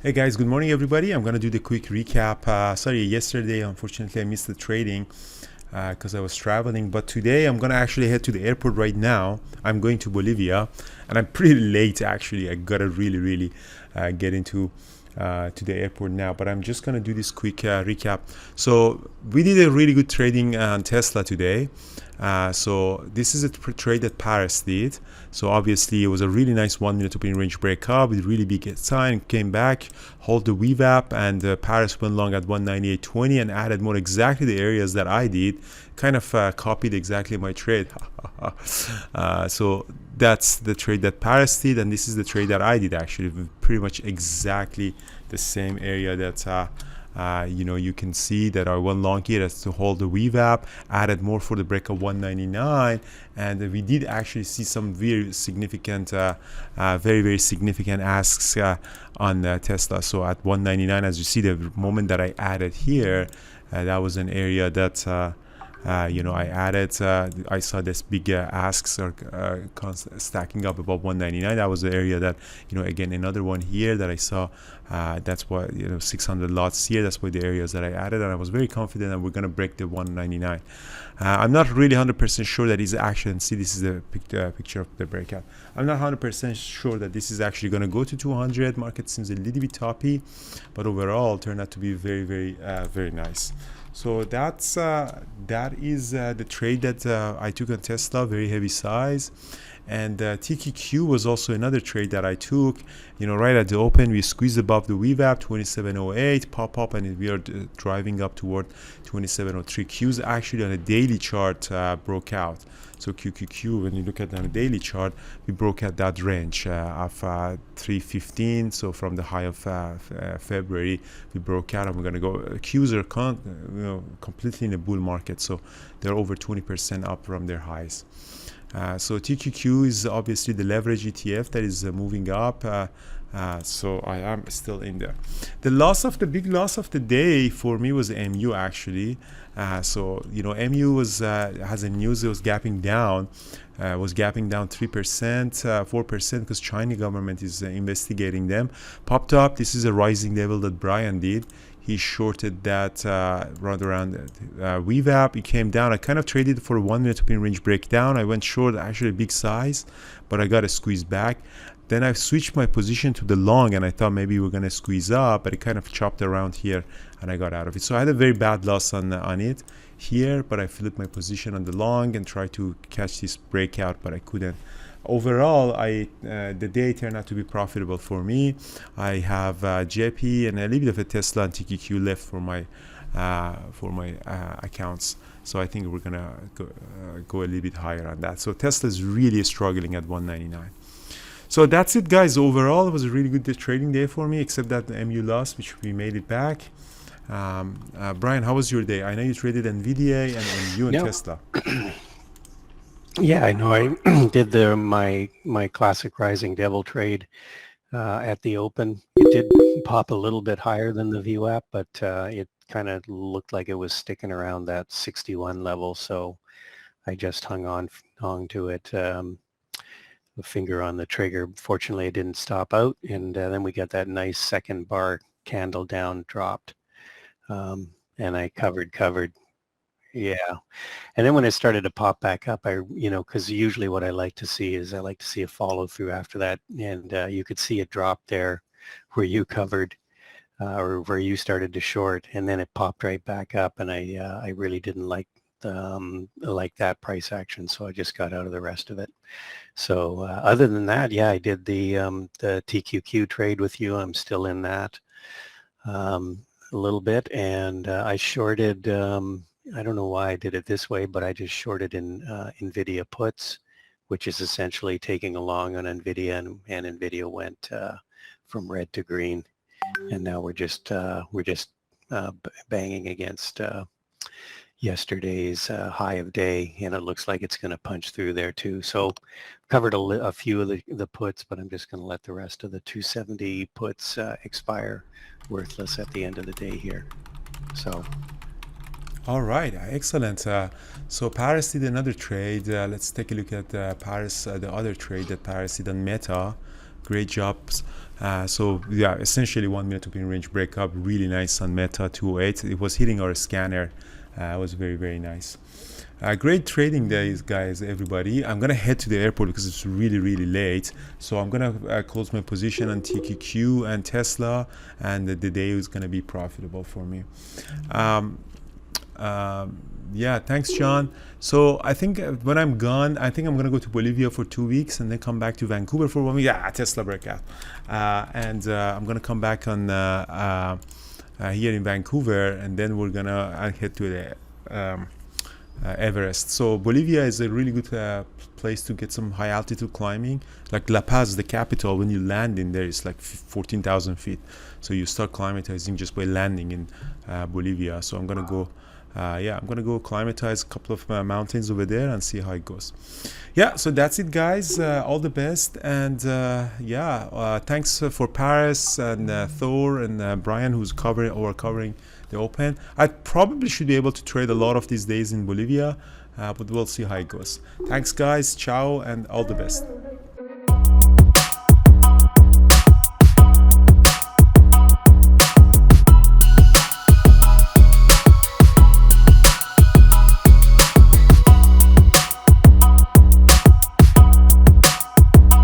Hey guys, good morning everybody. I'm gonna do the quick recap. Sorry, yesterday unfortunately I missed the trading because I was traveling, but today I'm gonna actually head to the airport right now. I'm going to Bolivia and I'm pretty late actually. I gotta really get into to the airport now, but I'm just gonna do this quick recap. So we did a really good trading on Tesla today. So this is a trade that Paris did. So obviously it was a really nice 1 minute opening range breakup with really big sign, came back, hold the VWAP, and Paris went long at 198.20 and added more exactly the areas that I did, kind of copied exactly my trade. So that's the trade that Paris did, and this is the trade that I did actually, pretty much exactly the same area that you can see that I went long here as to hold the VWAP, added more for the break of 199, and we did actually see some very significant, very significant asks on Tesla. So at 199, as you see, the moment that I added here, that was an area that I added. I saw this big asks are stacking up above 199. That was the area that, again, another one here that I saw. That's why 600 lots here. That's why the areas that I added, and I was very confident that we're gonna break the 199. I'm not really 100% sure that is actually. And see, this is the picture of the breakout. I'm not 100% sure that this is actually gonna go to 200. Market seems a little bit toppy, but overall turned out to be very nice. So that is the trade that I took on Tesla, very heavy size. And TQQ was also another trade that I took. Right at the open, we squeezed above the VWAP 2708, pop up, and we are driving up toward 2703. Q's actually on a daily chart broke out. So QQQ, when you look at it on a daily chart, we broke out that range of 315. So from the high of February, we broke out, and we're going to go. Q's are completely in a bull market, so they're over 20% up from their highs. So TQQ is obviously the leverage ETF that is moving up. So I am still in there. The big loss of the day for me was MU actually. MU was has a news. It was gapping down. Was gapping down 3%, 4% because China government is investigating them. Popped up. This is a rising level that Brian did. He shorted that right around VWAP. It came down. I kind of traded for a 1 minute opening range breakdown. I went short, actually a big size, but I got a squeeze back. Then I switched my position to the long, and I thought maybe we're gonna squeeze up, but it kind of chopped around here, and I got out of it. So I had a very bad loss on it here, but I flipped my position on the long and tried to catch this breakout, but I couldn't. Overall, the day turned out to be profitable for me. I have JP and a little bit of a Tesla and TQQ left for my accounts. So I think we're gonna go a little bit higher on that. So Tesla is really struggling at 199. So that's it, guys. Overall, it was a really good trading day for me, except that the MU lost, which we made it back. Brian, how was your day? I know you traded NVIDIA and MU and Tesla. Yeah, I know. I did my classic Rising Devil trade at the open. It did pop a little bit higher than the VWAP, but it kind of looked like it was sticking around that 61 level. So I just hung on to it, the finger on the trigger. Fortunately, it didn't stop out, and then we got that nice second bar candle down, dropped, and I covered. Yeah. And then when it started to pop back up, because usually what I like to see is I like to see a follow through after that. And you could see it drop there where you covered or where you started to short, and then it popped right back up. And I really didn't like that price action. So I just got out of the rest of it. So other than that, yeah, I did the TQQ trade with you. I'm still in that a little bit. And I shorted, I don't know why I did it this way, but I just shorted in NVIDIA puts, which is essentially taking a long on NVIDIA, and NVIDIA went from red to green, and now we're just banging against yesterday's high of day, and it looks like it's going to punch through there too. So covered a few of the puts, but I'm just going to let the rest of the 270 puts expire, worthless at the end of the day here. So. All right, excellent. So Paris did another trade. Let's take a look at Paris, the other trade that Paris did on Meta, great jobs. So yeah, essentially 1 minute opinion range breakup, really nice on Meta 208. It was hitting our scanner. It was very, very nice. Great trading days, guys, everybody. I'm gonna head to the airport because it's really, really late. So I'm gonna close my position on TQQ and Tesla, and the day is gonna be profitable for me. Yeah, thanks, John. So I think when I'm gone, I think I'm gonna go to Bolivia for 2 weeks and then come back to Vancouver for 1 week. Yeah, Tesla breakout. And I'm gonna come back on here in Vancouver, and then we're gonna head to the Everest. So Bolivia is a really good place to get some high altitude climbing. Like La Paz, the capital, when you land in there, it's like 14,000 feet. So you start climatizing just by landing in Bolivia. So I'm gonna go. I'm gonna go climatize a couple of mountains over there and see how it goes. Yeah, so that's it, guys. All the best, and thanks for Paris and Thor and Brian, who's covering the Open. I probably should be able to trade a lot of these days in Bolivia, but we'll see how it goes. Thanks, guys. Ciao, and all the best.